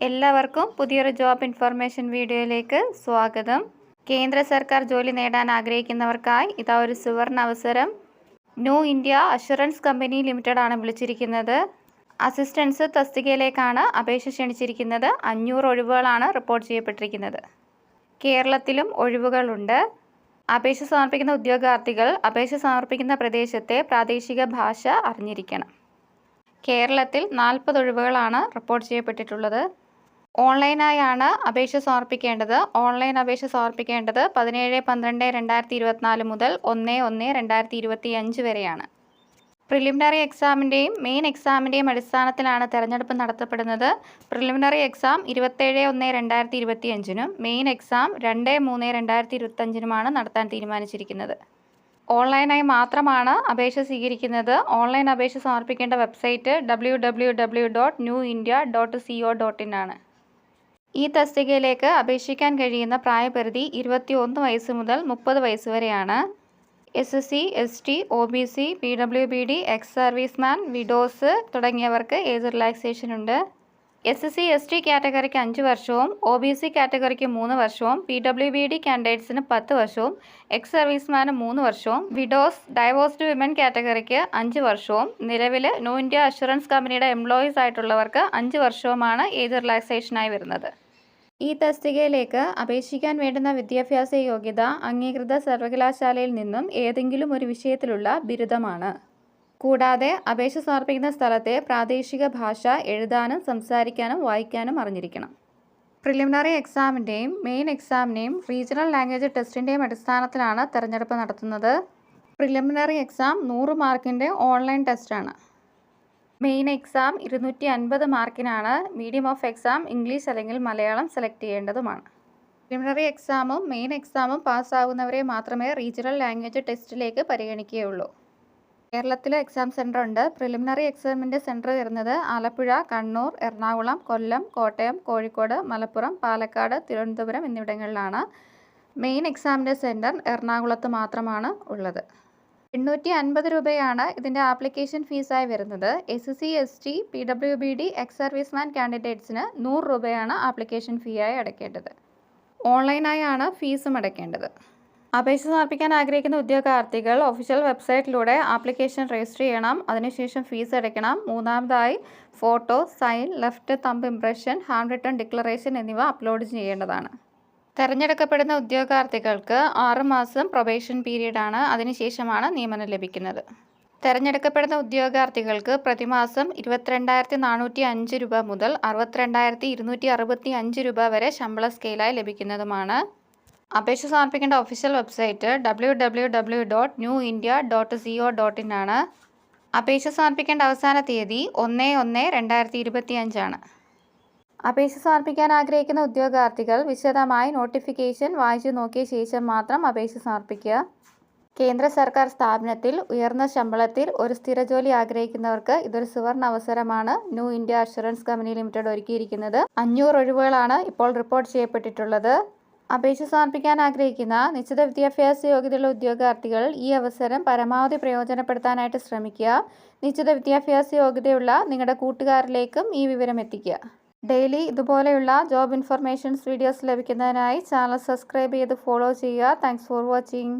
എല്ലാവർക്കും പുതിയൊരു job information വീഡിയോയിലേക്ക് സ്വാഗതം. കേന്ദ്ര സർക്കാർ ജോലി നേടാൻ ആഗ്രഹിക്കുന്നവർക്കായി ഇതാ ഒരു സുവർണ അവസരം. New India assurance company limited ആണ് വിളിച്ചിരിക്കുന്നത്. അസിസ്റ്റൻസ് തസ്തികയിലേക്കാണ് അപേക്ഷ ക്ഷണിച്ചിരിക്കുന്നത്. 500 ഒഴിവുകളാണ് റിപ്പോർട്ട് ചെയ്യപ്പെട്ടിരിക്കുന്നത്. കേരളത്തിലും ഒഴിവുകളുണ്ട്. അപേക്ഷ സമർപ്പിക്കുന്ന ഉദ്യോഗാർത്ഥികൾ അപേക്ഷ സമർപ്പിക്കുന്ന പ്രദേശത്തെ പ്രാദേശിക ഭാഷ അറിഞ്ഞിരിക്കണം. കേരളത്തിൽ 40 ഒഴിവുകളാണ് റിപ്പോർട്ട് ചെയ്യപ്പെട്ടിട്ടുള്ളത്. ഓൺലൈനായാണ് അപേക്ഷ സമർപ്പിക്കേണ്ടത്. ഓൺലൈൻ അപേക്ഷ സമർപ്പിക്കേണ്ടത് 17/12/2024 മുതൽ 1/1/2025 വരെയാണ്. പ്രിലിമിനറി എക്സാമിൻ്റെയും മെയിൻ എക്സാമിൻ്റെയും അടിസ്ഥാനത്തിലാണ് തിരഞ്ഞെടുപ്പ് നടത്തപ്പെടുന്നത്. പ്രിലിമിനറി എക്സാം 27/1/2025 മെയിൻ എക്സാം 2/3/2025 നടത്താൻ തീരുമാനിച്ചിരിക്കുന്നത്. ഓൺലൈനായി മാത്രമാണ് അപേക്ഷ സ്വീകരിക്കുന്നത്. ഓൺലൈൻ അപേക്ഷ സമർപ്പിക്കേണ്ട വെബ്സൈറ്റ് www.newindia.co.in ആണ്. ഈ തസ്തികയിലേക്ക് അപേക്ഷിക്കാൻ കഴിയുന്ന പ്രായപരിധി 21 വയസ്സ് മുതൽ 30 വയസ്സ് വരെയാണ്. SC, ST, OBC, PWBD, ex serviceman, widows തുടങ്ങിയവർക്ക് ഏജ് റിലാക്സേഷൻ ഉണ്ട്. SC, ST കാറ്റഗറിക്ക് 5 വർഷവും OBC കാറ്റഗറിക്ക് 3 വർഷവും PWBD കാൻഡിഡേറ്റ്സിന് 10 വർഷവും എക്സ് സർവീസ്മാന് 3 വർഷവും വിഡോസ് ഡൈവോഴ്സ്ഡ് വിമൻ കാറ്റഗറിക്ക് 5 വർഷവും നിലവിൽ ന്യൂ ഇന്ത്യ അഷുറൻസ് കമ്പനിയുടെ എംപ്ലോയീസ് ആയിട്ടുള്ളവർക്ക് 5 വർഷവുമാണ് ഏജ് റിലാക്സേഷനായി വരുന്നത്. ഈ തസ്തികയിലേക്ക് അപേക്ഷിക്കാൻ വേണ്ടുന്ന വിദ്യാഭ്യാസ യോഗ്യത അംഗീകൃത സർവകലാശാലയിൽ നിന്നും ഏതെങ്കിലും ഒരു വിഷയത്തിലുള്ള ബിരുദമാണ്. കൂടാതെ അപേക്ഷ സമർപ്പിക്കുന്ന സ്ഥലത്തെ പ്രാദേശിക ഭാഷ എഴുതാനും സംസാരിക്കാനും വായിക്കാനും അറിഞ്ഞിരിക്കണം. പ്രിലിമിനറി എക്സാമിൻ്റെയും മെയിൻ എക്സാമിൻ്റെയും റീജിയണൽ ലാംഗ്വേജ് ടെസ്റ്റിൻ്റെയും അടിസ്ഥാനത്തിലാണ് തിരഞ്ഞെടുപ്പ് നടത്തുന്നത്. പ്രിലിമിനറി എക്സാം 100 മാർക്കിൻ്റെ ഓൺലൈൻ ടെസ്റ്റാണ്. മെയിൻ എക്സാം 250 മാർക്കിനാണ്. മീഡിയം ഓഫ് എക്സാം ഇംഗ്ലീഷ് അല്ലെങ്കിൽ മലയാളം സെലക്ട് ചെയ്യേണ്ടതുമാണ്. പ്രിലിമിനറി എക്സാമും മെയിൻ എക്സാമും പാസ്സാകുന്നവരെ മാത്രമേ റീജിയണൽ ലാംഗ്വേജ് ടെസ്റ്റിലേക്ക് പരിഗണിക്കുകയുള്ളൂ. കേരളത്തിൽ എക്സാം സെൻറ്റർ ഉണ്ട്. പ്രിലിമിനറി എക്സാമിൻ്റെ സെൻറ്റർ വരുന്നത് ആലപ്പുഴ, കണ്ണൂർ, എറണാകുളം, കൊല്ലം, കോട്ടയം, കോഴിക്കോട്, മലപ്പുറം, പാലക്കാട്, തിരുവനന്തപുരം എന്നിവിടങ്ങളിലാണ്. മെയിൻ എക്സാമിൻ്റെ സെൻറ്റർ എറണാകുളത്ത് മാത്രമാണ് ഉള്ളത്. 850 രൂപയാണ് ഇതിൻ്റെ ആപ്ലിക്കേഷൻ ഫീസായി വരുന്നത്. SC, ST, PWBD, ex serviceman കാൻഡിഡേറ്റ്സിന് 100 രൂപയാണ് ആപ്ലിക്കേഷൻ ഫീ ആയി അടയ്ക്കേണ്ടത്. ഓൺലൈനായാണ് ഫീസും അടയ്ക്കേണ്ടത്. അപേക്ഷ സമർപ്പിക്കാൻ ആഗ്രഹിക്കുന്ന ഉദ്യോഗാർത്ഥികൾ ഒഫീഷ്യൽ വെബ്സൈറ്റിലൂടെ ആപ്ലിക്കേഷൻ രജിസ്റ്റർ ചെയ്യണം. അതിനുശേഷം ഫീസ് അടയ്ക്കണം. മൂന്നാമതായി photo, sign, left thumb impression, hand written declaration എന്നിവ അപ്ലോഡ് ചെയ്യേണ്ടതാണ്. തിരഞ്ഞെടുക്കപ്പെടുന്ന ഉദ്യോഗാർത്ഥികൾക്ക് 6 മാസം പ്രൊബേഷൻ പീരീഡാണ്. അതിനുശേഷമാണ് നിയമനം ലഭിക്കുന്നത്. തിരഞ്ഞെടുക്കപ്പെടുന്ന ഉദ്യോഗാർത്ഥികൾക്ക് പ്രതിമാസം 22,405 രൂപ മുതൽ 62,265 രൂപ വരെ ശമ്പള സ്കെയിലായി ലഭിക്കുന്നതുമാണ്. അപേക്ഷ സമർപ്പിക്കേണ്ട ഒഫീഷ്യൽ വെബ്സൈറ്റ് www.newindia.co.in ആണ്. അപേക്ഷ സമർപ്പിക്കേണ്ട അവസാന തീയതി 1/1/2025 ആണ്. അപേക്ഷ സമർപ്പിക്കാൻ ആഗ്രഹിക്കുന്ന ഉദ്യോഗാർത്ഥികൾ വിശദമായി നോട്ടിഫിക്കേഷൻ വായിച്ചു നോക്കിയ ശേഷം മാത്രം അപേക്ഷ സമർപ്പിക്കുക. കേന്ദ്ര സർക്കാർ സ്ഥാപനത്തിൽ ഉയർന്ന ശമ്പളത്തിൽ ഒരു സ്ഥിരജോലി ആഗ്രഹിക്കുന്നവർക്ക് ഇതൊരു സുവർണ അവസരമാണ് new India assurance company limited ഒരുക്കിയിരിക്കുന്നത്. 500 ഒഴിവുകളാണ് ഇപ്പോൾ റിപ്പോർട്ട് ചെയ്യപ്പെട്ടിട്ടുള്ളത്. അപേക്ഷ സമർപ്പിക്കാൻ ആഗ്രഹിക്കുന്ന നിശ്ചിത വിദ്യാഭ്യാസ യോഗ്യതയുള്ള ഉദ്യോഗാർത്ഥികൾ ഈ അവസരം പരമാവധി പ്രയോജനപ്പെടുത്താനായിട്ട് ശ്രമിക്കുക. നിശ്ചിത വിദ്യാഭ്യാസ യോഗ്യതയുള്ള നിങ്ങളുടെ കൂട്ടുകാരിലേക്കും ഈ വിവരം എത്തിക്കുക. ഡെയിലി ഇതുപോലെയുള്ള ജോബ് ഇൻഫർമേഷൻസ് വീഡിയോസ് ലഭിക്കുന്നതിനായി ചാനൽ സബ്സ്ക്രൈബ് ചെയ്ത് ഫോളോ ചെയ്യുക. Thanks for watching.